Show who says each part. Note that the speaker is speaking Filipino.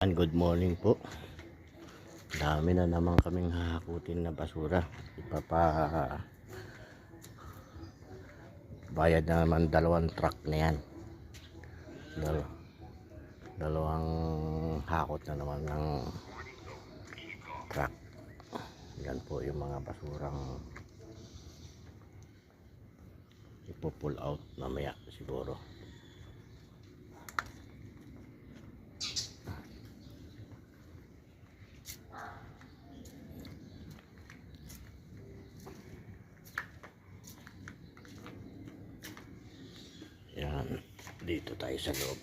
Speaker 1: Good morning po. Dami na naman kaming hahakutin na basura. Bayad na naman 2 truck na yan. Dalawang hakot na naman ng truck. Yan po yung mga basurang ipo-pull out mamaya siguro. Yan, dito tayo sa loob.